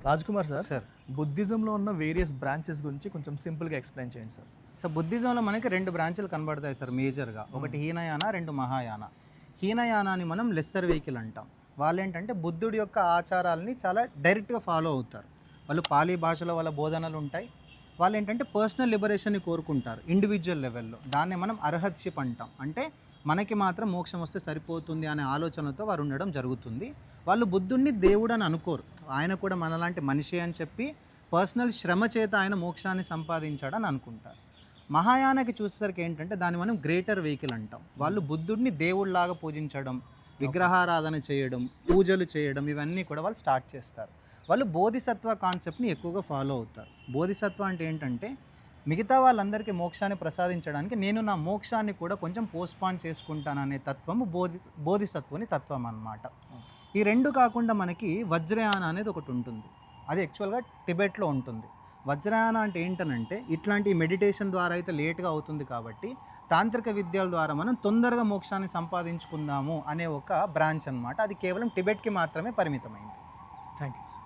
Raj Kumar sir, sir బుద్ధిజంలో ఉన్న various branches గురించి కొంచెం సింపుల్గా ఎక్స్ప్లెయిన్ చేయండి సార్. సో బుద్ధిజంలో మనకి 2 బ్రాంచ్లు కనబడతాయి సార్ మేజర్గా. ఒకటి హీనయాన, 2 మహాయాన. హీనయానాన్ని మనం లెస్సర్ వెహికల్ అంటాం. వాళ్ళు ఏంటంటే బుద్ధుడి యొక్క ఆచారాలని చాలా డైరెక్ట్గా ఫాలో అవుతారు. వాళ్ళు పాలీ భాషలో వాళ్ళ బోధనలు ఉంటాయి. వాళ్ళు ఏంటంటే పర్సనల్ లిబరేషన్ని కోరుకుంటారు ఇండివిజువల్ లెవెల్లో. దాన్ని మనం అర్హత్షిప్ అంటాం. అంటే మనకి మాత్రం మోక్షం వస్తే సరిపోతుంది అనే ఆలోచనతో వారు ఉండడం జరుగుతుంది. వాళ్ళు బుద్ధుడిని దేవుడు అని అనుకోరు. ఆయన కూడా మనలాంటి మనిషి అని చెప్పి పర్సనల్ శ్రమ చేత ఆయన మోక్షాన్ని సంపాదించాడని అనుకుంటారు. మహాయానకి చూసేసరికి ఏంటంటే దాన్ని మనం గ్రేటర్ వెహికల్ అంటాం. వాళ్ళు బుద్ధుడిని దేవుడిలాగా పూజించడం, విగ్రహారాధన చేయడం, పూజలు చేయడం, ఇవన్నీ కూడా వాళ్ళు స్టార్ట్ చేస్తారు. వాళ్ళు బోధిసత్వ కాన్సెప్ట్ని ఎక్కువగా ఫాలో అవుతారు. బోధిసత్వ అంటే ఏంటంటే మిగతా వాళ్ళందరికీ మోక్షాన్ని ప్రసాదించడానికి నేను నా మోక్షాన్ని కూడా కొంచెం పోస్ట్పాన్ చేసుకుంటాననే తత్వము బోధిసత్వని తత్వం అన్నమాట. ఈ 2 కాకుండా మనకి వజ్రయాన అనేది ఒకటి ఉంటుంది. అది యాక్చువల్గా టిబెట్లో ఉంటుంది. వజ్రయాన అంటే ఏంటనంటే ఇట్లాంటి మెడిటేషన్ ద్వారా అయితే లేట్గా అవుతుంది కాబట్టి తాంత్రిక విద్యల ద్వారా మనం తొందరగా మోక్షాన్ని సంపాదించుకుందాము అనే ఒక బ్రాంచ్ అన్నమాట. అది కేవలం టిబెట్కి మాత్రమే పరిమితమైంది. Thank you sir.